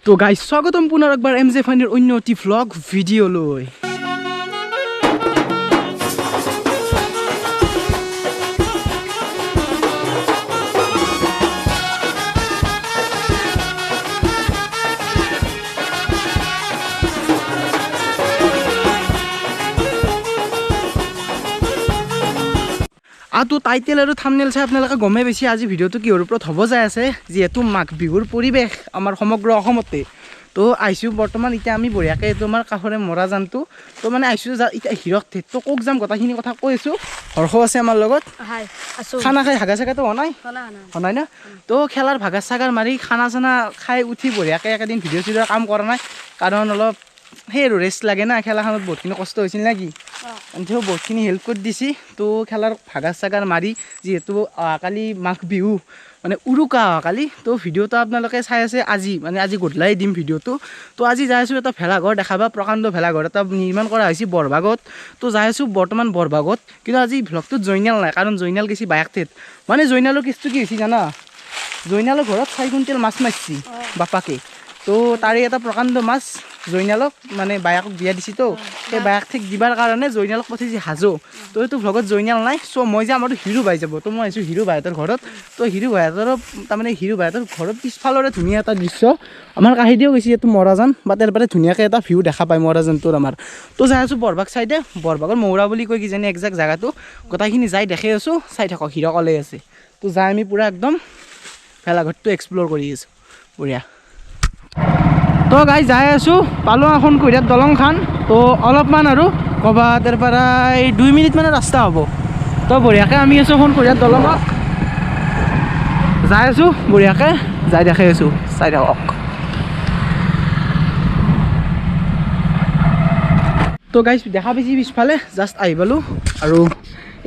তো গাইজ স্বাগতম পুনৰ একবাৰ MJ ফানিৰ অন্য এটি ভ্লগ ভিডিঅ'লৈ। তো টাইটেল আৰু থাম্বনেল চাই আপোনালোকে গমেই পাইছে আজি ভিডিঅ'টো কিহৰ ওপৰত হ'ব যাই আছে, যিহেতু মাঘ বিহুৰ পৰিৱেশ আমাৰ সমগ্ৰ অসমতে। তো আহিছোঁ বৰ্তমান এতিয়া আমি বঢ়িয়াকৈ এইটো আমাৰ কাষৰে মৰা জানটো তো মানে আহিছোঁ এতিয়া হিৰক তো ক'ক যাম গোটেইখিনি কথা কৈ আছোঁ। হৰ্ষ আছে আমাৰ লগত, খানা খাই হাগা চাগাটো হোৱা নাই না। তো খেলাৰ ভাগা চাগাৰ মাৰি খানা চানা খাই উঠি বঢ়িয়াকৈ একেদিন ভিডিঅ' চিডিঅ' কাম কৰা নাই, কাৰণ অলপ সেই আৰু ৰেষ্ট লাগে না, খেলাখনত বহুতখিনি কষ্ট হৈছিল নেকি, তেওঁ বহুতখিনি হেল্প কৰি দিছে। তো খেলাৰ ভাগা চাগাৰ মাৰি যিহেতু অহাকালি মাঘ বিহু মানে উৰুকা অহাকালি, তো ভিডিঅ'টো আপোনালোকে চাই আছে আজি মানে আজি গধূলাই দিম ভিডিঅ'টো। তো আজি যাই আছোঁ এটা ভেলাঘৰ দেখাবা, প্ৰকাণ্ড ভেলাঘৰ এটা নিৰ্মাণ কৰা হৈছে বৰভাগত। তো যাই আছোঁ বৰ্তমান বৰভাগত, কিন্তু আজি ভ্লগটোত জয়নাল নাই, কাৰণ জয়নাল গেছি বায়েকঠেত। মানে জয়নালৰ কেছটো কি হৈছে জানা, জয়নালৰ ঘৰত 4 কুইণ্টেল মাছ মাৰিছে বাপাকে। তো তাৰে এটা প্ৰকাণ্ড মাছ জয়নালক মানে বায়েকক বিয়া দিছে। তো সেই বায়েক ঠিক দিবাৰ কাৰণে জয়নালক পঠাইছে হাজো। তো সেইটো ভ্লগত জয়নাল নাই। চ' মই যে আমাৰতো হিৰো বাই যাব, তো মই আহিছোঁ হিৰো বাহঁতৰ ঘৰত। তো হিৰো বাহঁতৰ তাৰমানে হিৰো বাহঁতৰ ঘৰত পিছফালৰে ধুনীয়া এটা দৃশ্য আমাৰ কাহিদিও গৈছে, এইটো মৰাজান বা তাৰ পৰা ধুনীয়াকৈ এটা ভিউ দেখা পায় মৰাজানটোৰ আমাৰ। তো যাই আছোঁ বৰভাগ চাইডে, বৰভাগৰ মৌৰা বুলি কয় কিজানি একজেক্ট জেগাটো, গোটেইখিনি যাই দেখি আছোঁ, চাই থাকক হিৰক ওলাই আছে। তো যাই আমি পূৰা একদম ভেলাঘৰটো এক্সপ্ল'ৰ কৰি আছোঁ বঢ়িয়া। তো গাই যাই আছোঁ, পালোঁ এখন কুহিয়াত দলংখন। তো অলপমান আৰু ক'ৰবাত তাৰ পৰা 2 মিনিটমানৰ ৰাস্তা হ'ব। তো বঢ়িয়াকৈ আমি আছোঁ এখন কুহিয়াত দলঙত, যাই আছোঁ বঢ়িয়াকৈ যাই দেখি আছোঁ, চাই থাকক। তো গাইজ দেখা পাইছি পিছফালে জাষ্ট আহি পালোঁ, আৰু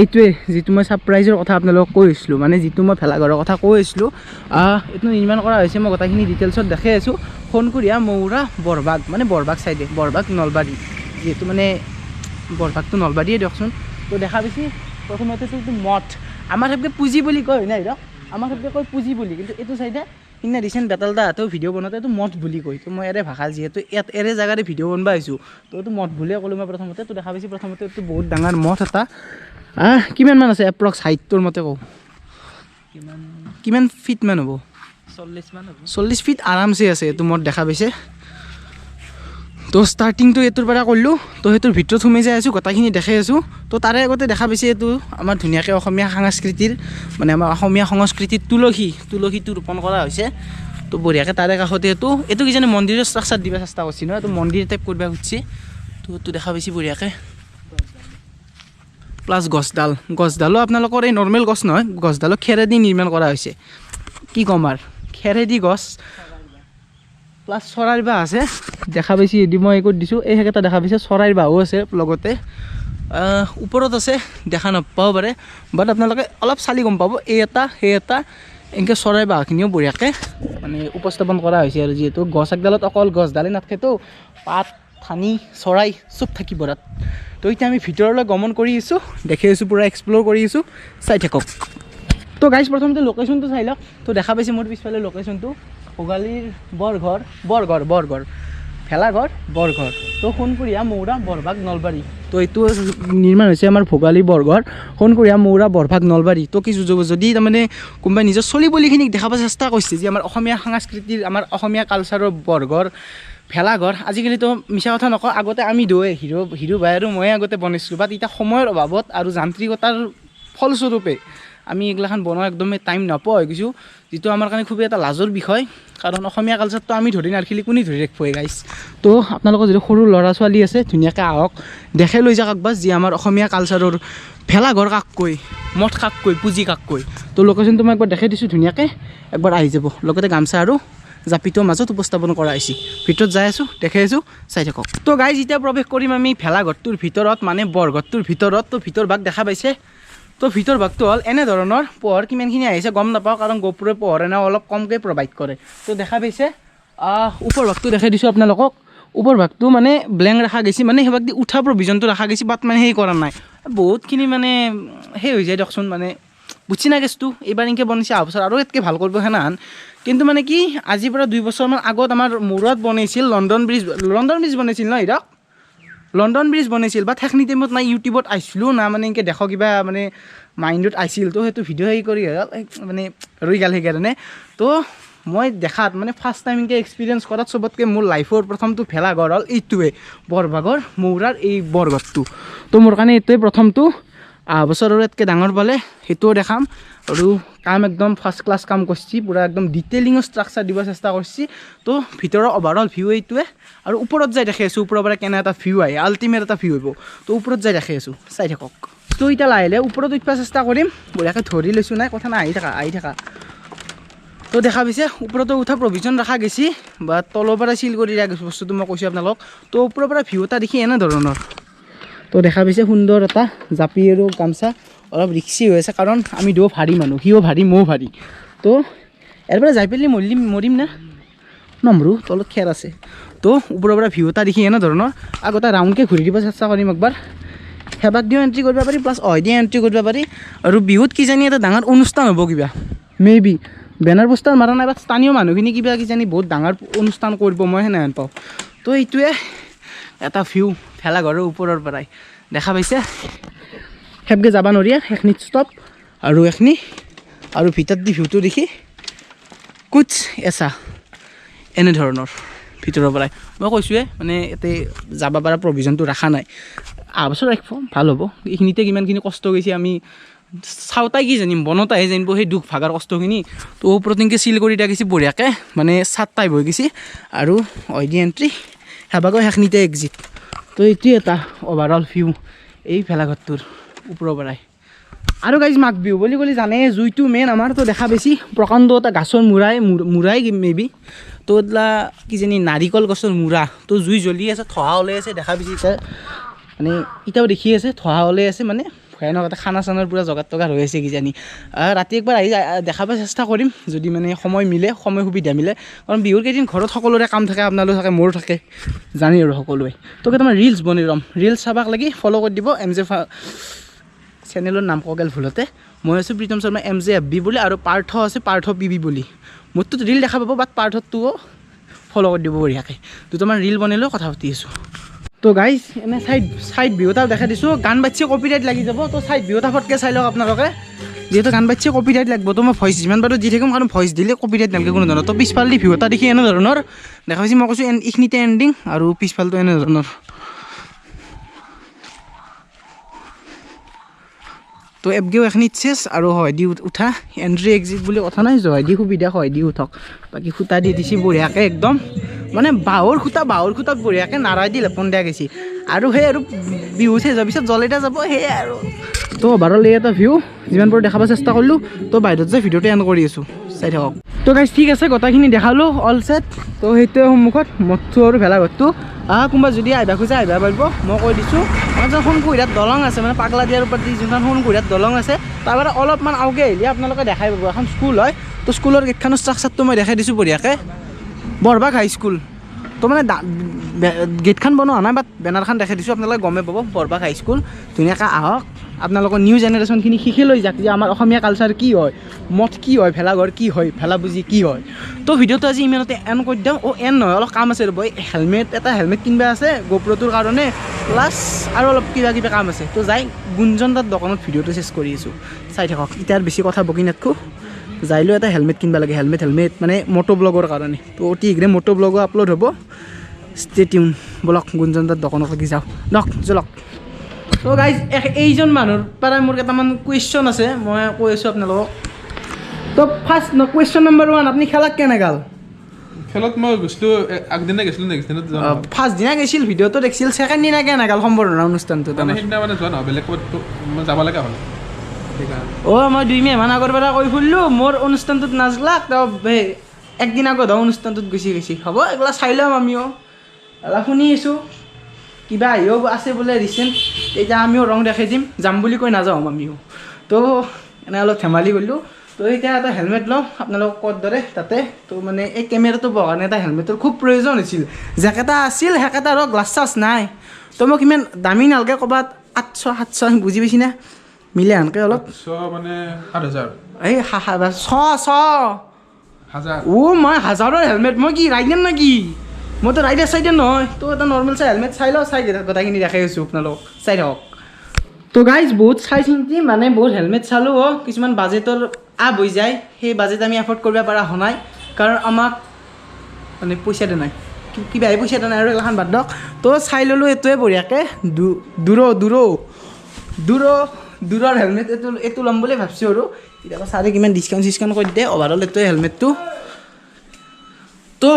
এইটোৱে যিটো মই ছাৰপ্ৰাইজৰ কথা আপোনালোকক কৈ আছিলোঁ, মানে যিটো মই ভেলাঘৰৰ কথা কৈ আছিলোঁ, এইটো নিৰ্মাণ কৰা হৈছে। মই গোটেইখিনি ডিটেইলছত দেখাই আছোঁ। সোণকুৰীয়া মৌৰা বৰভাগ, মানে বৰভাগ চাইডে, বৰভাগ নলবাৰী, যিহেতু মানে বৰভাগটো নলবাৰীয়ে দিয়কচোন। তো দেখা পাইছি প্ৰথমতে এইটো মঠ, আমাৰ সেইভাগে পুঁজি বুলি কয় হয় নাই ধৰক, আমাৰ সেইভাগে কয় পুঁজি বুলি, কিন্তু এইটো চাইডে সিদিনা ৰিচেণ্ট বেতালদাহঁতেও ভিডিঅ' বনাওঁতে এইটো মঠ বুলি কয়। তো মই এৰে ভাষা যিহেতু ইয়াত এৰে জেগাৰে ভিডিঅ' বনাব আহিছোঁ, তো এইটো মঠ বুলিয়ে ক'লোঁ মই প্ৰথমতে। তো দেখা পাইছি প্ৰথমতে এইটো বহুত ডাঙৰ মঠ এটা, কিমানমান আছে এপ্ৰক্স হাইটটোৰ মতে কওঁ, কিমান ফিটমান হ'ব? 40 ফিট আৰামছে আছে এইটো মঠ দেখা পাইছে। তো ষ্টাৰ্টিংটো এইটোৰ পৰা কৰিলোঁ, তো সেইটোৰ ভিতৰত সোমাই যাই আছোঁ, গোটেইখিনি দেখাই আছোঁ। তো তাৰে আগতে দেখা পাইছে এইটো আমাৰ ধুনীয়াকৈ অসমীয়া সাংস্কৃতিৰ মানে আমাৰ অসমীয়া সংস্কৃতিৰ তুলসীটো ৰোপণ কৰা হৈছে। তো বঢ়িয়াকৈ তাৰে কাষতে এইটো কিজানি মন্দিৰৰ ষ্ট্ৰাকচাৰ দিব চেষ্টা কৰিছে ন, এইটো মন্দিৰ টাইপ কৰিব খুজিছে। তো এইটো দেখা পাইছে বঢ়িয়াকৈ, প্লাছ গছডালো আপোনালোকৰ এই নৰ্মেল গছ নহয়, গছডালো খেৰেদি নিৰ্মাণ কৰা হৈছে। কি ক'ম আৰু, খেৰেদি গছ প্লাছ চৰাইৰ বাঁহ আছে দেখা পাইছি, এদি মই কৰি দিছোঁ। এই সেইকেইটা দেখা পাইছে, চৰাইৰ বাঁহো আছে লগতে, ওপৰত আছে দেখা নাপাব পাৰে, বাট আপোনালোকে অলপ চালি গম পাব। এই এটা সেই এটা এনেকৈ চৰাইৰ বাঁহখিনিও বঢ়িয়াকৈ মানে উপস্থাপন কৰা হৈছে। আৰু যিহেতু গছ একডালত অকল গছডালেই নাথাকেতো, পাত ঠানি চৰাই চব থাকিব তাত। তো এতিয়া আমি ভিতৰলৈ গমন কৰি আছোঁ, দেখি আছোঁ, পূৰা এক্সপ্ল'ৰ কৰি আছোঁ, চাই থাকক। তো গাইজ প্ৰথমতে লোকেশ্যনটো চাই লওক। তো দেখা পাইছে মোৰ পিছফালে লোকেশ্যনটো ভোগালীৰ বৰঘৰ ভেলাঘৰ বৰঘৰ। তো সোণকুৰীয়া মৌৰা বৰভাগ নলবাৰী। তো এইটো নিৰ্মাণ হৈছে আমাৰ ভোগালী বৰঘৰ সোণকুৰীয়া মৌৰা বৰভাগ নলবাৰী। তো কিছু যদি তাৰমানে কোনোবাই নিজৰ চলি বলিখিনিক দেখাব চেষ্টা কৰিছে যে আমাৰ অসমীয়া সংস্কৃতিৰ, আমাৰ অসমীয়া কালচাৰৰ বৰঘৰ ভেলাঘৰ, আজিকালিতো মিছা কথা নকওঁ, আগতে আমি হিৰো ভাই আৰু ময়ে আগতে বনাইছিলোঁ, বাট এতিয়া সময়ৰ অভাৱত আৰু যান্ত্ৰিকতাৰ ফলস্বৰূপে আমি এইগিলাখান বনোৱা একদমেই টাইম নোপোৱা হৈ গৈছোঁ, যিটো আমাৰ কাৰণে খুবেই এটা লাজৰ বিষয়, কাৰণ অসমীয়া কালচাৰটো আমি ধৰি নাৰাখিলে কোনে ধৰি ৰাখিব গাইছ। তো আপোনালোকৰ যদি সৰু ল'ৰা ছোৱালী আছে ধুনীয়াকৈ আহক, দেখে লৈ যাওক একবাৰ যে আমাৰ অসমীয়া কালচাৰৰ ভেলাঘৰ কাক কয়, মঠ কাক কয়, পুঁজি কাক কয়। তো লোকেশ্যনটো মই একবাৰ দেখাই দিছোঁ ধুনীয়াকৈ, একবাৰ আহি যাব। লগতে গামছা আৰু জাপিটোৰ মাজত উপস্থাপন কৰা হৈছে। ভিতৰত যাই আছোঁ, দেখাই আছোঁ, চাই থাকক। তো গাইজ এতিয়া প্ৰৱেশ কৰিম আমি ভেলাঘৰটোৰ ভিতৰত, মানে বৰঘৰটোৰ ভিতৰত। তো ভিতৰ ভাগ দেখা পাইছে। তো ভিতৰ ভাগটো হ'ল এনেধৰণৰ, পোহৰ কিমানখিনি আহিছে গম নাপাওঁ, কাৰণ গোপুৰে পোহৰ এনেও অলপ কমকৈ প্ৰভাইড কৰে। তো দেখা পাইছে ওপৰ ভাগটো দেখাই দিছোঁ আপোনালোকক। ওপৰ ভাগটো মানে ব্লেংক ৰখা গৈছে, মানে সেইভাগ দি উঠা প্ৰভিজনটো ৰখা গৈছে, বাট মানে সেই কৰা নাই, বহুতখিনি মানে সেই হৈ যায় দিয়কচোন, মানে বুজি না কেছটো এইবাৰ এনেকৈ বনাইছে অহা বছৰ আৰু এতকৈ ভাল কৰিব সেনাহান কিন্তু মানে কি আজিৰ পৰা 2 বছৰমান আগত আমাৰ মূৰত বনাইছিল লণ্ডন ব্ৰিজ বনাইছিল ন হিৰক লণ্ডন ব্ৰিজ বনাইছিল বাট সেইখিনি টাইমত নাই ইউটিউবত আহিছিলোঁ না মানে এনেকৈ দেখো কিবা মানে মাইণ্ডত আহিছিল তো সেইটো ভিডিঅ' হেৰি কৰি মানে ৰৈ গ'ল সেইকাৰণে তো মই দেখাত মানে ফাৰ্ষ্ট টাইম এনেকৈ এক্সপিৰিয়েঞ্চ কৰাত চবতকৈ মোৰ লাইফৰ প্ৰথমটো ভেলাঘৰ হ'ল এইটোৱে বৰভাগৰ মৌৰাৰ এই বৰগছটো তো মোৰ কাৰণে এইটোৱে প্ৰথমটো অহা বছৰ আৰু ইয়াতকৈ ডাঙৰ পালে সেইটোও দেখাম আৰু কাম একদম ফাৰ্ষ্ট ক্লাছ কাম কৰিছে পূৰা একদম ডিটেইলিঙৰ ষ্ট্ৰাকচাৰ দিব চেষ্টা কৰিছে তো ভিতৰৰ অভাৰঅল ভিউ এইটোৱে আৰু ওপৰত যাই দেখি আছোঁ ওপৰৰ পৰা কেনে এটা ভিউ আহে আল্টিমেট এটা ভিউ হ'ব তো ওপৰত যাই দেখি আছোঁ চাই থাকক তো এতিয়া লাহে লাহে ওপৰত উঠিব চেষ্টা কৰিম বঢ়িয়াকৈ ধৰি লৈছোঁ নাই কথা নাই আহি থাকা তো দেখা পাইছে ওপৰতো উঠা প্ৰভিজন ৰখা গৈছে বা তলৰ পৰা চিল কৰি দিয়া গৈছে বস্তুটো মই কৈছোঁ আপোনালোক তো ওপৰৰ পৰা ভিউ এটা দেখি এনেধৰণৰ তো দেখা পাইছে সুন্দৰ এটা জাপি আৰু গামচা অলপ ৰিক্সি হৈ আছে কাৰণ আমি দুয়ো ভাৰী মানুহ সিও ভাৰী ময়ো ভাৰী তো ইয়াৰ পৰা যাই পেলাই মৰিম না নমৰো তলত খেৰ আছে তো ওপৰৰ পৰা ভিউ এটা দেখি এনেধৰণৰ আগতে ৰাউণ্ডকৈ ঘূৰি দিব চেষ্টা কৰিম একবাৰ সেবাক দিও এণ্ট্ৰি কৰিব পাৰি প্লাছ দিয়ে এণ্ট্ৰি কৰিব পাৰি আৰু বিহুত কিজানি এটা ডাঙৰ অনুষ্ঠান হ'ব কিবা মেবি বেনাৰ পোষ্টাৰ মাৰা নাই বা স্থানীয় মানুহখিনি কিবা কিজানি বহুত ডাঙৰ অনুষ্ঠান কৰিব মই সেনেহেন পাওঁ তো এইটোৱে এটা ভিউ ভেলাঘৰৰ ওপৰৰ পৰাই দেখা পাইছে সেবকৈ যাব নোৱাৰি সেইখিনিত ষ্টপ আৰু এইখিনি আৰু ভিতৰত দি ভিউটো দেখি কুছ এচা এনেধৰণৰ ভিতৰৰ পৰাই মই কৈছোঁৱে মানে ইয়াতে যাব পৰা প্ৰভিজনটো ৰখা নাই অহা বছৰ ৰাখিব ভাল হ'ব এইখিনিতে কিমানখিনি কষ্ট গৈছে আমি চাওঁতাই কি জানিম বনতাইহে জানিব সেই দুখ ভাগাৰ কষ্টখিনি তো ওপৰত এনেকৈ চিল কৰি দিয়া গৈছে বঢ়িয়াকৈ মানে চাট টাইপ হৈ গৈছে আৰু দি এণ্ট্ৰি সেবাগৰ সেইখিনিতে এক্সিট তো এইটোৱে এটা অভাৰঅল ভিউ এই ভেলাঘৰটোৰ ওপৰৰ পৰাই আৰু গাইজ মাঘ বিহু বুলি ক'লে জানে জুইটো মেইন আমাৰতো দেখা পাইছি প্ৰকাণ্ড এটা গাছৰ মূৰাই মেবি তো এইলা কিজানি নাৰিকল গছৰ মূৰা তো জুই জ্বলি আছে থহা ওলাই আছে দেখা পাইছি এতিয়া মানে এতিয়াও দেখি আছে থহা ওলাই আছে মানে ভয়ানক এটা খানা চানাৰ পূৰা জগাত টগাৰ হৈ আছে কিজানি ৰাতি একবাৰ আহি দেখাব চেষ্টা কৰিম যদি মানে সময় মিলে সময় সুবিধা মিলে কাৰণ বিহুৰ কেইদিন ঘৰত সকলোৰে কাম থাকে আপোনালোক থাকে মোৰ থাকে জানি আৰু সকলোৱে তো কেইটামান ৰিলছ বনাই ল'ম ৰিলছ চাবাক লাগি ফ'ল' কৰি দিব MJ চেনেলৰ নাম কগেল ভুলতে মই আছোঁ প্ৰীতম শৰ্মা MJFB বুলি আৰু পাৰ্থ আছে পাৰ্থ PB বুলি মোৰটোত ৰিল দেখা পাব বাট পাৰ্থটোও ফ'ল' কৰি দিব বঢ়িয়াকৈ দুটামান ৰিল বনাই কথা পাতি আছোঁ তো গাইজ এনে চাইড ভিউ এটা দেখা দিছোঁ গান বাজছে কপিৰাইট লাগি যাব তো চাইড ভিউ এটা ফটকৈ চাই লওক আপোনালোকে যিহেতু গান বাজছে কপিৰাইট লাগিব তো মই ভইচ যিমান পাৰোঁ দি থাকিম কাৰণ ভইচ দিলে কপিৰাইট নালাগে কোনো ধৰণৰ তো পিছফালে ভিউ এটা দেখি এনেধৰণৰ দেখা পাইছে মই কৈছোঁ এইখিনিতে এণ্ডিং আৰু পিছফালটো এনেধৰণৰ তো এপগেও এখিনিত চেছ আৰু হয় দি উঠা এণ্ট্ৰি এক্সিট বুলি কথা নাই জয় দি সুবিধা হয় দি উঠক বাকী সূতা দি দিছে বঢ়িয়াকৈ একদম মানে বাঁহৰ খুঁটাত বঢ়িয়াকৈ নাৰাই দি লেপন দিয়া গৈছে আৰু সেই আৰু বিহু চেছ হোৱাৰ পিছত জ্বলাই দিয়া যাব সেয়াই আৰু তো অভাৰঅল এই এটা ভিউ যিমান পাৰোঁ দেখাব চেষ্টা কৰিলোঁ তো বাহিৰত যাই ভিডিঅ'টো এণ্ড কৰি আছোঁ চাই থাকক তো গাইজ ঠিক আছে গোটেইখিনি দেখালোঁ অল ছেট তো সেইটোৱে সন্মুখত মঠটো আৰু ভেলাঘৰটো কোনোবা যদি আহিব খোজে আহিব পাৰিব মই কৈ দিছোঁ মানে সোণকুহিৰাত দলং আছে মানে পাগলা দিয়াৰ ওপৰত যোনখন সোণকুহিৰাত দলং আছে তাৰ পৰা অলপমান আওগে আহিলে আপোনালোকে দেখাই পাব এখন স্কুল হয় তো স্কুলৰ গেটখনৰ ষ্ট্ৰাকচাৰটো মই দেখাই দিছোঁ বঢ়িয়াকৈ বৰভাগ হাইস্কুল তো মানে গেটখন বনোৱা নাই বাট বেনাৰখন দেখাই দিছোঁ আপোনালোকে গমেই পাব বৰভাগ হাইস্কুল ধুনীয়াকৈ আহক আপোনালোকৰ নিউ জেনেৰেশ্যনখিনি শিকি লৈ যাওক যে আমাৰ অসমীয়া কালচাৰ কি হয় মঠ কি হয় ভেলাঘৰ কি হয় ভেলাপুজি কি হয় তো ভিডিঅ'টো আজি ইমানতে এণ্ড কৰি দিওঁ এণ্ড নহয় অলপ কাম আছে ৰ'ব হেলমেট কিনিব আছে গোপ্ৰটোৰ কাৰণে প্লাছ আৰু অলপ কিবা কাম আছে তো যাই গুঞ্জন দাৰ দোকানত ভিডিঅ'টো চেছ কৰি আছোঁ চাই থাকক এতিয়া বেছি কথা বকি নাথাকোঁ যাই লৈ এটা হেলমেট কিনিব লাগে হেলমেট মানে মটো ব্লগৰ কাৰণে তো অতি শীঘ্ৰে মটো ব্লগো আপলোড হ'ব ষ্টে টিউন বলক গুঞ্জন দাৰ দোকানত লাগি যাওঁ জলক তো গাইজ এইজন মানুহৰ পৰা মোৰ কেইটামান কুৱেশ্যন আছে মই কৈ আছোঁ আপোনালোকক তো ফাৰ্ষ্ট কুৱেশ্যন নম্বৰ 1 আপুনি খেলাক কেনে গাল খেলত মই গৈছিলোঁ আগদিনা গৈছিলোঁ নেক্সট দিনত ফাৰ্ষ্ট দিনা গৈছিল ভিডিঅ'টো দেখিছিল ছেকেণ্ড দিনা কেনে গাল সম্বৰ্ধনা অনুষ্ঠানটো সেইদিনা মানে যোৱা নহয় বেলেগ ক'ত মই যাব লগা হ'ল মই 2 মাহমান আগৰ পৰা কৈ ফুৰিলোঁ মোৰ অনুষ্ঠানটোত নাচলাক তো একদিন আগত অনুষ্ঠানটোত গুচি হ'ব এইগিলা চাই ল'ম আমিও শুনি আছোঁ কিবা আহিও আছে বোলে ৰিচেণ্ট এতিয়া আমিও ৰং দেখাই দিম যাম বুলি কৈ নাযাওঁ আমিও তো এনে অলপ ধেমালি কৰিলোঁ তো এতিয়া এটা হেলমেট লওঁ আপোনালোকক কোৱাৰ দৰে তাতে তো মানে এই কেমেৰাটো বহাৰ কাৰণে এটা হেলমেটৰ খুব প্ৰয়োজন হৈছিল জেকেটা আছিল সেইকেইটা আৰু গ্লাছ চাছ নাই তো মোক ইমান দামী নালাগে ক'ৰবাত 800 700 বুজি পাইছি না মিলে আনকৈ অলপ 800 মানে 7000 এই হাজাৰ মই 1000ৰ হেলমেট মই কি ৰাইডাৰ নেকি মইতো ৰাইডাৰ চাইডাৰ নহয় তো এটা নৰ্মেল চাই হেলমেট চাই লওঁ চাই গোটেইখিনি দেখাই আছোঁ আপোনালোকক চাই থাকক তো গাইজ বহুত চাই চিন্তি মানে বহুত হেলমেট চালোঁ কিছুমান বাজেটৰ আপ হৈ যায় সেই বাজেট আমি এফৰ্ড কৰিব পৰা হোৱা নাই কাৰণ আমাক মানে পইচা দিয়া নাই কিবাহে পইচা দিয়া নাই আৰু এইগিলাখন বাদ দিয়ক তো চাই ল'লোঁ এইটোৱে বঢ়িয়াকৈ দূৰৰ হেলমেট এইটো ল'ম বুলি ভাবিছোঁ আৰু এতিয়া চাৰে কিমান ডিছকাউণ্ট কৰি দিয়ে অভাৰঅল এইটোৱে হেলমেটটো তো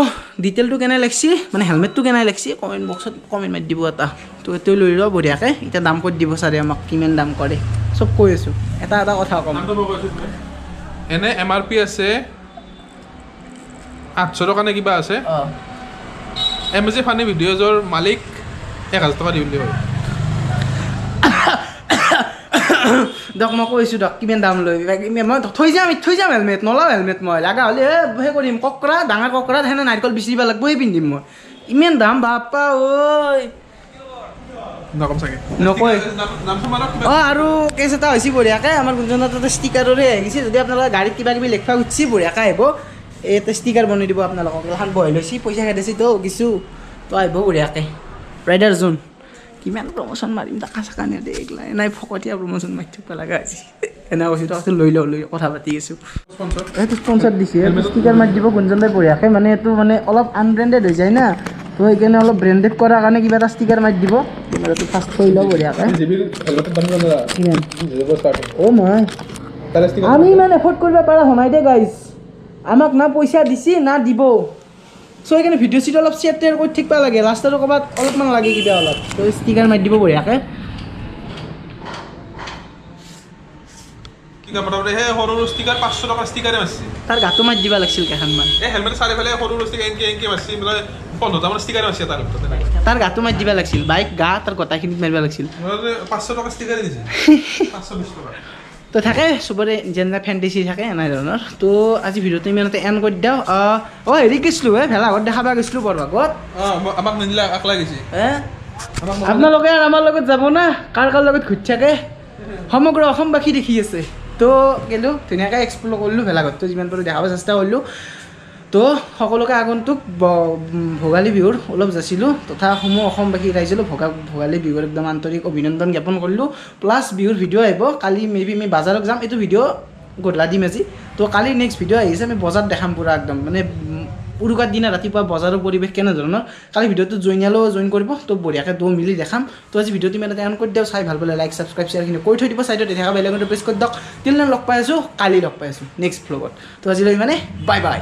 ডিটেইলটো কেনে লাগছি মানে হেলমেটটো কেনে লাগছি কমেণ্ট বক্সত কমেণ্ট মাৰি দিব এটা তো এইটোৱে লৈ লওঁ বঢ়িয়াকৈ এতিয়া দাম কৰি দিব ছাৰে আমাক কিমান দাম কৰে চব কৈ আছোঁ এটা কথা ক'ম এনে MRP আছে 800 টকা নে কিবা আছে MJ ফানি ভিডিঅ'জৰ মালিক 1000 টকা দি বুলি হয় দিয়ক মই কৈছোঁ দিয়ক কিমান দাম লৈ মই থৈ যাম হেলমেট নলওঁ হেলমেট মই লগা হ'লে সেই কৰিম ককৰা ডাঙৰ ককৰাত সেনে নাৰিকল বিচৰিব লাগিব সেই পিন্ধিম মই ইমান দাম বাপা ঐ নকম চাগে নকয় নাম সমানক আৰু কেছ এটা হৈছে বঢ়িয়াকৈ আমাৰ গুঞ্জনৰ তাতে ষ্টিকাৰৰে আহিছে যদি আপোনালোকে গাড়ীত কিবা কিবি লিখিব খুজিছে বঢ়িয়াকৈ আহিব এটা ষ্টিকাৰ বনাই দিব আপোনালোকক এইখন বহাই লৈছে পইচা খেদাইছে তো কিছু তো আহিব বঢ়িয়াকৈ ৰাইডাৰ জোন কিমান প্ৰমোশ্যন মাৰিম টাকা চাকা নিদিয়ে এইগিলা নাই ফকতীয়া প্ৰমোশ্যন মাৰি থাকিব লগা হৈছে এনে কৈছোঁ তহঁতে লৈ কথা পাতি আছোঁ এইটো স্পনচাৰ দিছে ষ্টিকাৰ মাৰি দিব গুঞ্জনদাই বঢ়িয়াকৈ মানে এইটো মানে অলপ আনব্ৰেণ্ডেড হৈ যায় না তো সেইকাৰণে অলপ ব্ৰেণ্ডেড কৰাৰ কাৰণে কিবা এটা ষ্টিকাৰ মাৰি দিব এইটো ফাৰ্ষ্ট থৈ লওঁ বঢ়িয়াকৈ মই আমি ইমান এফৰ্ড কৰিব পৰা হোৱা নাই দে গাইজ আমাক না পইচা দিছে না দিব চ' সেইকাৰণে ভিডিঅ' চিডিঅ' অলপ শ্বেয়াৰ টেয়াৰ কৰি থাকিব লাগে লাষ্টতো ক'ৰবাত অলপমান লাগে কিবা অলপ তো ষ্টিকাৰ মাৰি দিব বঢ়িয়াকৈ কি মোটামুটি সেই সৰু ষ্টিকাৰ 500 টকাৰ ষ্টিকাৰে মাৰছি তাৰ গাটো মাৰি দিব লাগিছিল কেইখনমান এই হেলমেট চাৰিফালে সৰু ষ্টিকাৰ এনকে মাৰছি মানে 15টা মান ষ্টিকাৰে মাৰছি তাৰ ভিতৰত তাৰ গাটো মাৰি দিব লাগিছিল বাইক গা তাৰ গোটাইখিনিত মাৰিব লাগিছিল 500 টকা ষ্টিকাৰে দিছে 520 টকা তো থাকে চবৰে যেনে ফেণ্টেচি থাকে এনেধৰণৰ তো আজি ভিডিঅ'টো ইমানতে এণ্ড কৰি দিওঁ হেৰি গৈছিলোঁ ভেলাঘৰত দেখাব গৈছিলোঁ বৰভাগত আমাক নিদিলে আকলা গৈছে আপোনালোকে আমাৰ লগত যাব না কাৰ লগত ঘূৰি থাকে সমগ্ৰ অসমবাসী দেখি আছে তো গ'লোঁ ধুনীয়াকৈ এক্সপ্ল'ৰ কৰিলোঁ ভেলাঘৰটো যিমান পাৰোঁ দেখাব চেষ্টা কৰিলোঁ তো সকলোকে আগন্তুক ভোগালী বিহুৰ অলপ যাচিলোঁ তথা সমূহ অসমবাসী ৰাইজলৈ ভোগালী বিহুৰ একদম আন্তৰিক অভিনন্দন জ্ঞাপন কৰিলোঁ প্লাছ বিহুৰ ভিডিঅ' আহিব কালি মেবি আমি বজাৰত যাম এইটো ভিডিঅ' গধূলা দিম আজি তো কালি নেক্সট ভিডিঅ' আহিছে আমি বজাৰত দেখাম পূৰা একদম মানে উৰুকাৰ দিনা ৰাতিপুৱা বজাৰৰ পৰিৱেশ কেনেধৰণৰ কালি ভিডিঅ'টো জইন কৰিব তো বঢ়িয়াকৈ মিলি দেখাম তো আজি ভিডিঅ'টো ইমান এটা এণ্ড কৰি দিওঁ চাই ভাল পালে লাইক ছাবস্ক্ৰাইব শ্বেয়াৰখিনি কৰি থৈ দিব চাইডত দেখা বেলেগত প্ৰেছ কৰি দিয়ক তিলনে লগ পাই আছোঁ কালি লগ পাই আছোঁ নেক্সট ভ্লগত তো আজিলৈ মানে বাই বাই